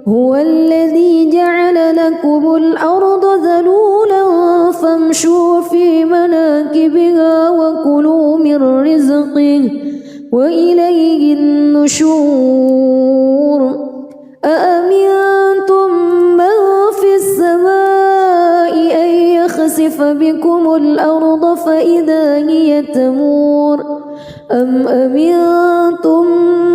هو الذي جعل لكم الأرض ذلولا فامشوا في مناكبها وكلوا من رزقه وإليه النشور أأمنتم من في السماء أن يخسف بكم الأرض فإذا هي تمور أم أمنتم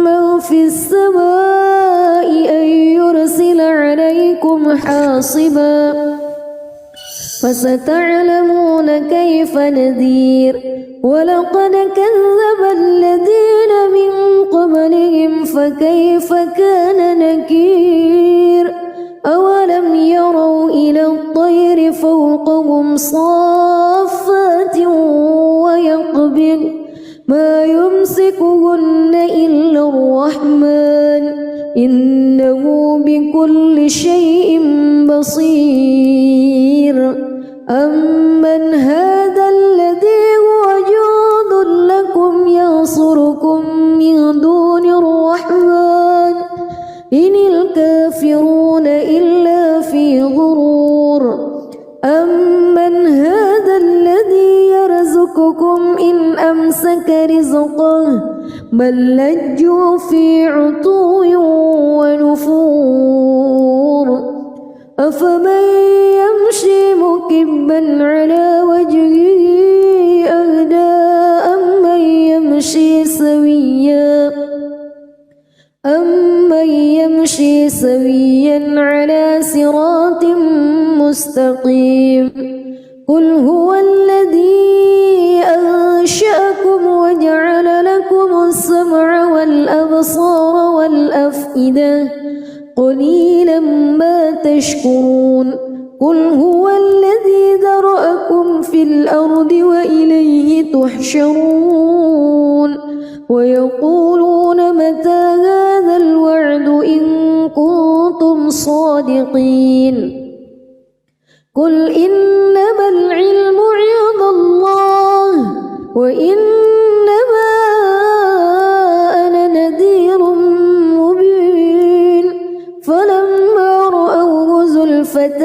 من في السماء أن يرسل عليكم حاصبا فستعلمون كيف نذير ولقد كذب الذين من قبلهم فكيف كان نكير أولم يروا إلى الطير فوقهم صافات ويقبض ما يمسكهن إلا الرحمن إنه بكل شيء بصير أمن هذا الذي هو جند لكم ينصركم من دون الرحمن إن الكافرون إلا في غرور أمن هذا الذي يرزقكم إن أمسك رزقه بل لجوا في عتو ونفور أفمن يمشي مكبا على وجهه أهدى أمن يمشي سويا على صراط مستقيم قل هو الذي أنشأكم وجعل لكم السمع والأبصار والأفئدة قليلا ما تشكرون قل هو الذي ذرأكم في الأرض وإليه تحشرون ويقولون متى هذا الوعد إن كنتم صادقين قل إنما العلم عند الله وإنما أنا نذير مبين فلما رأوه زلفة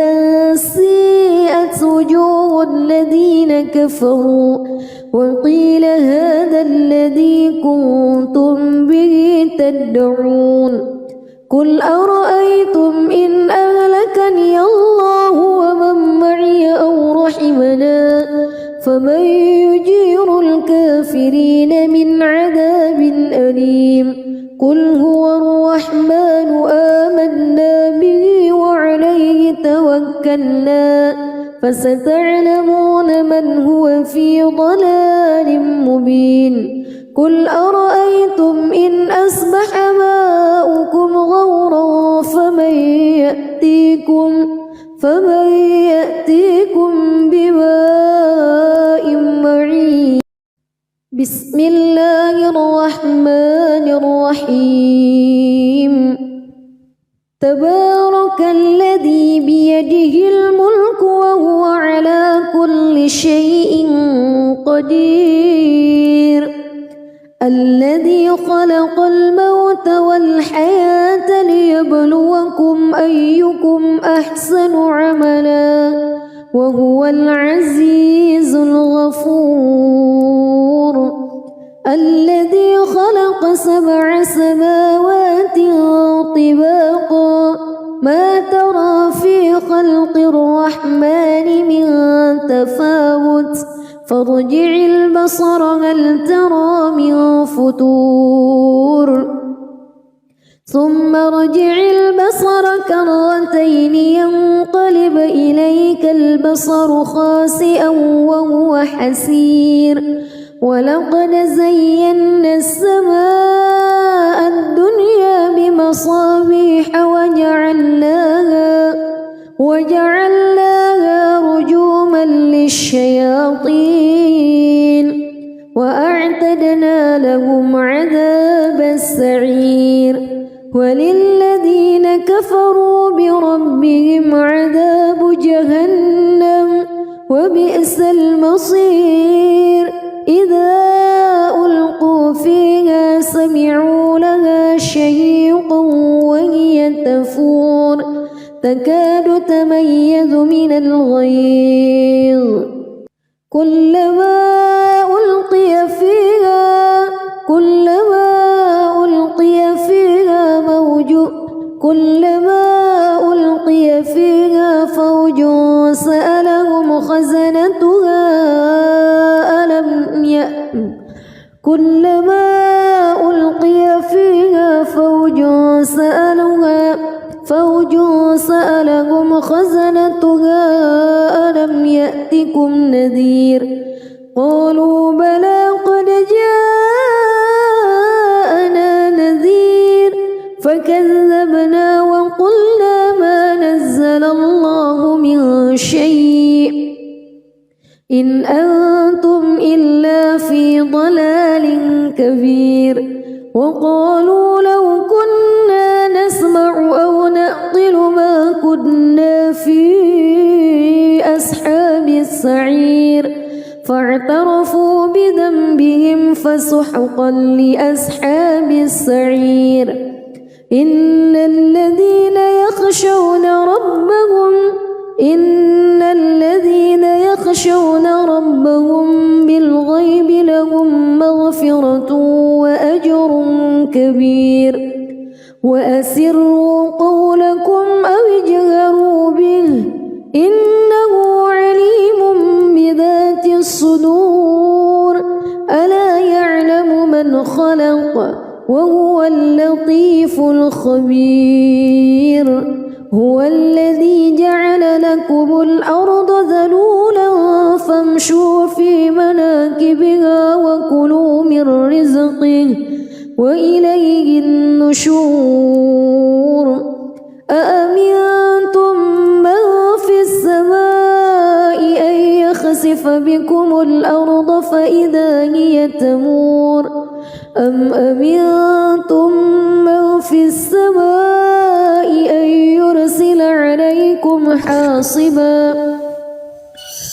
سيئت وجوه الذين كفروا وقيل هذا الذي كنتم به تدعون قل أرأيتم إن أهلكني الله ومن معي أو رحمنا فمن يجير الكافرين الكافرين من عذاب أليم قل هو الرحمن آمنا به وعليه توكلنا فستعلمون من هو في ضلال مبين قل أرأيتم إن أصبح ماؤكم غورا فمن يأتيكم بماء معين بسم الله الرحمن الرحيم تبارك الذي بيده الملك وهو على كل شيء قدير الذي خلق الموت والحياة ليبلوكم أيكم أحسن عملا وهو العزيز الغفور الذي خلق 7 سماوات طباقا ما ترى في خلق الرحمن من تفاوت فارجع البصر هل ترى من فتور ثم ارجع البصر كرتين ينقلب إليك البصر خاسئا وهو حسير ولقد زينا السماء الدنيا بمصابيح وجعلناها رجوما للشياطين وأعتدنا لهم عذاب السعير وللذين كفروا بربهم عذاب جهنم وبئس المصير إذا ألقوا فيها سمعوا لها شهيقا وهي تفور تكاد تميز من الغيظ كلما ألقي فيها فوج سألهم خزنتها كلما ألقي فيها فوج سألهم خزنتها ألم يأتكم نذير قالوا بلى قد جاءنا نذير فكذبنا وقلنا ما نزل الله من شيء إن أنتم إلا في ضلال كبير وقالوا لو كنا نسمع أو نعقل ما كنا في أصحاب السعير فاعترفوا بذنبهم فسحقا لأصحاب السعير إن الذين يخشون ربهم بالغيب لهم مغفرة وأجر كبير وأسروا قولكم أو اجهروا به إنه عليم بذات الصدور ألا يعلم من خلق وهو اللطيف الخبير هو الذي جعل لكم الأرض ذلولا فامشوا في مناكبها وكلوا من رزقه وإليه النشور أأمنتم من في السماء أن يخسف بكم الأرض فإذا هي تمور أم أمنتم من في السماء أن يرسل عليكم حاصبا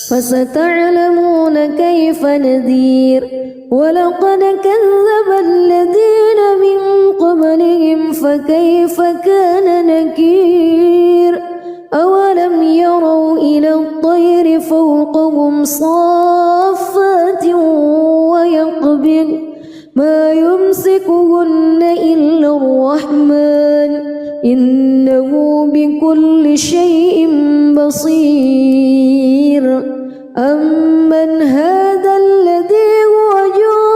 فستعلمون كيف نذير ولقد كذب الذين من قبلهم فكيف كان نكير أولم يروا إلى الطير فوقهم صافات ويقبض ما يمسكهن إلا الرحمن إنه بكل شيء بصير أمن هذا الذي هو جند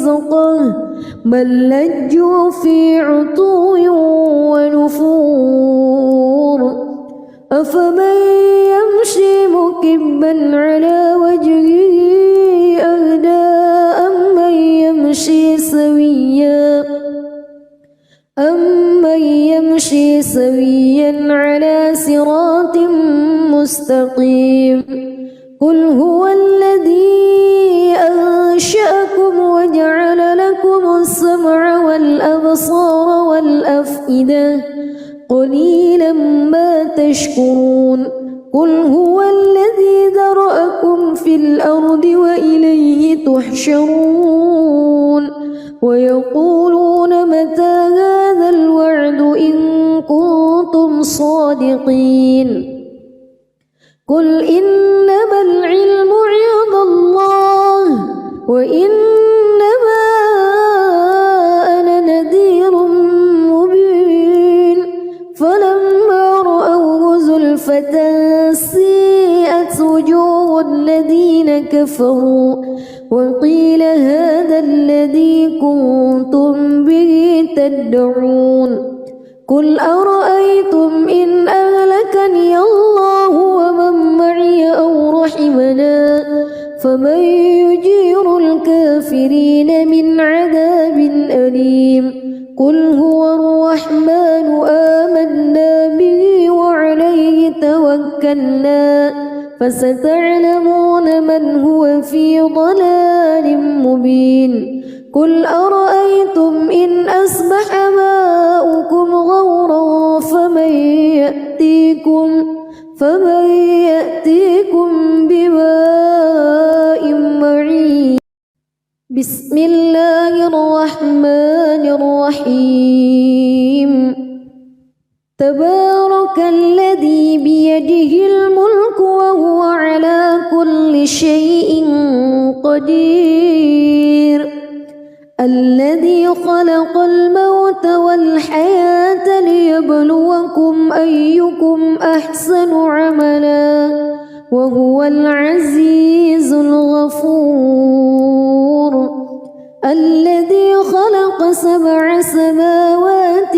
رزقه بل لجوا في عتو ونفور أفمن يمشي مكبا على وجهه أهدى أمن يمشي سويا على صراط مستقيم قل هو الذي أنشأكم وجعل لكم السمع والأبصار والأفئدة قليلا ما تشكرون قل هو الذي ذرأكم في الأرض وإليه تحشرون ويقولون متى هذا الوعد إن كنتم صادقين قل إنما العلم عند الله وإنما أنا نذير مبين فلما رأوه زلفة سيئت وجوه الذين كفروا وقيل هذا الذي كنتم به تدعون قل أرأيتم إن أهلكني الله ومن معي أو رحمنا فمن يجير الكافرين من عذاب أليم قل هو الرحمن آمنا به وعليه توكلنا فستعلمون من هو في ضلال مبين قل أرأيتم إن أصبح ماؤكم غورا فمن يأتيكم بماء معين بسم الله الرحمن الرحيم تبارك الذي بيده الملك وهو على كل شيء قدير الذي خلق الموت والحياة ليبلوكم أيكم أحسن عملا وهو العزيز الغفور الذي خلق 7 سماوات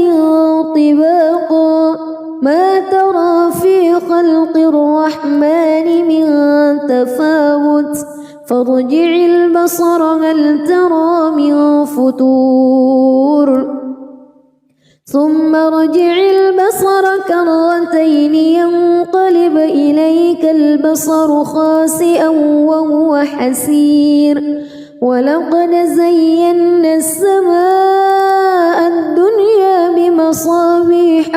طباقا ما ترى في خلق الرحمن من تفاوت فارجع البصر هل ترى من فتور ثم ارجع البصر كرتين ينقلب إليك البصر خاسئا وهو حسير ولقد زينا السماء الدنيا بمصابيح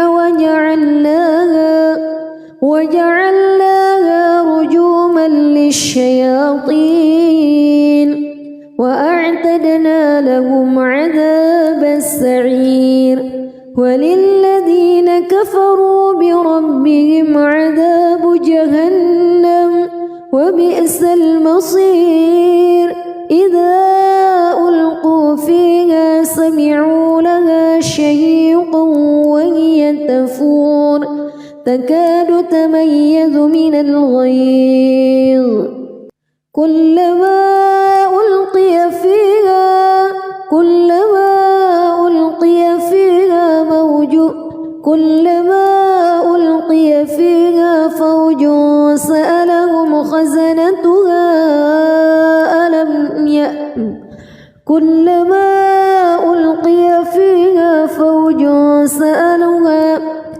وجعلناها رجوما للشياطين وأعتدنا لهم عذاب السعير وللذين كفروا بربهم عذاب جهنم وبئس المصير إذا ألقوا فيها سمعوا لها شهيقا وهي تفور تكاد تميز من الغيظ كلما ألقي فيها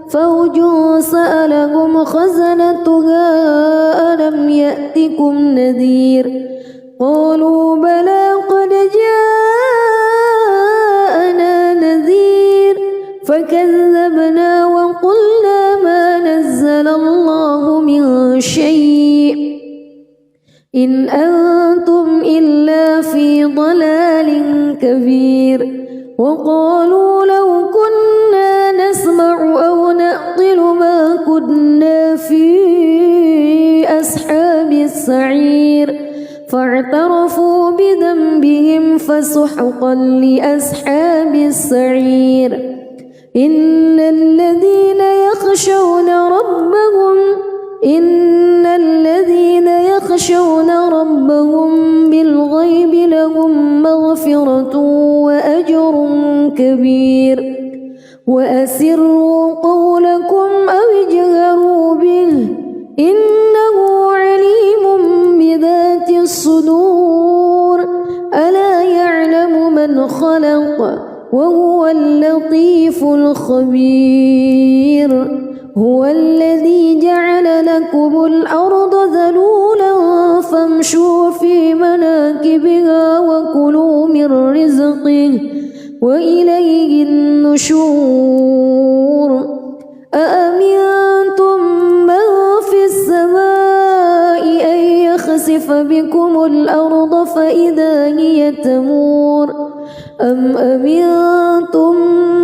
فوج سألهم خزنتها ألم يأتكم نذير قالوا بلى قد جاءنا نذير فكذبنا وقلنا ما نزل الله من شيء إن أنتم إلا في ضلال كبير وقالوا لو كنا نسمع أو نعقل ما كنا في أصحاب السعير فاعترفوا بذنبهم فسحقا لأصحاب السعير إن الذين يخشون ربهم بالغيب لهم مغفرة كبير وأسروا قولكم أو اجهروا به إنه عليم بذات الصدور ألا يعلم من خلق وهو اللطيف الخبير هو الذي جعل لكم الأرض ذلولا فامشوا في مناكبها وكلوا من رزقه وإليه النشور أأمنتم من في السماء أن يخسف بكم الأرض فإذا هي تمور أم أمنتم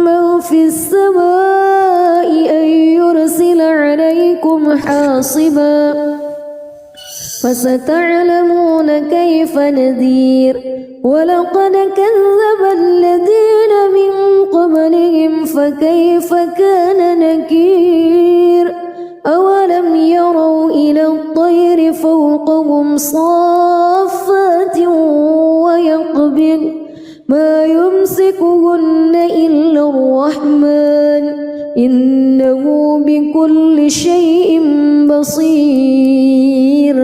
من في السماء أن يرسل عليكم حاصبا فستعلمون كيف نذير ولقد كذب الذين من قبلهم فكيف كان نكير أولم يروا إلى الطير فوقهم صافات ويقبض ما يمسكهن إلا الرحمن إنه بكل شيء بصير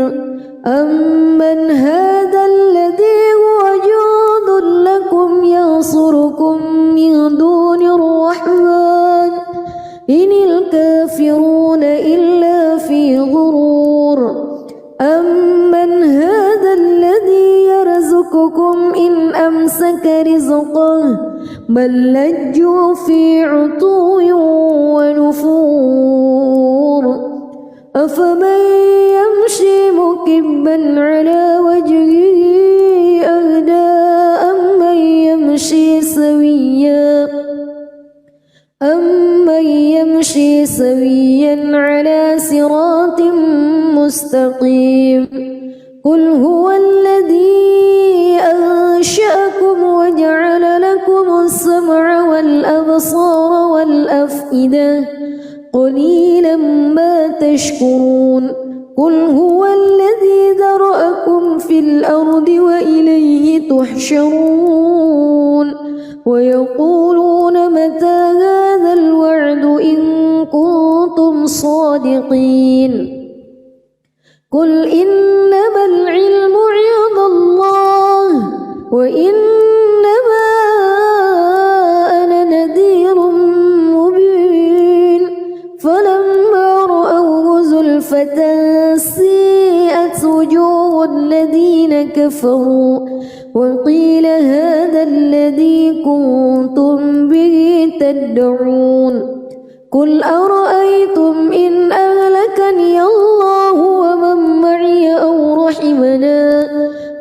أمن هذا الذي هو جند لكم ينصركم من دون الرحمن إن الكافرون إلا في غرور أمن هذا الذي يرزقكم إن أمسك رزقه بل لجوا في عتو ونفور أفمن يمشي مكبا على وجهه أهدى أمن يمشي سويا على صراط مستقيم قل هو الذي أنشأكم وجعل لكم السمع والأبصار والأفئدة قليلا ما تشكرون قل هو الذي ذرأكم في الأرض وإليه تحشرون ويقولون متى هذا الوعد إن كنتم صادقين قل إنما العلم عند الله وإنما أنا نذير مبين فلما رأوه زلفة سيئت وجوه الذين كفروا وقيل هذا الذي كنتم به تدعون قل أرأيتم إن أهلكني الله ومن معي أو رحمنا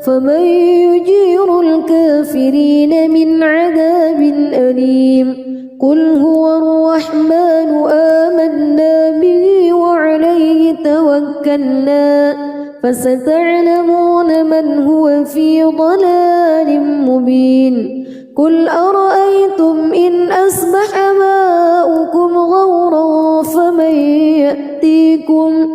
فمن يجير الكافرين من عذاب أليم قل هو الرحمن آمنا به وعليه توكلنا فستعلمون من هو في ضلال مبين قل أرأيتم إن أصبح ماؤكم غورا فمن يأتيكم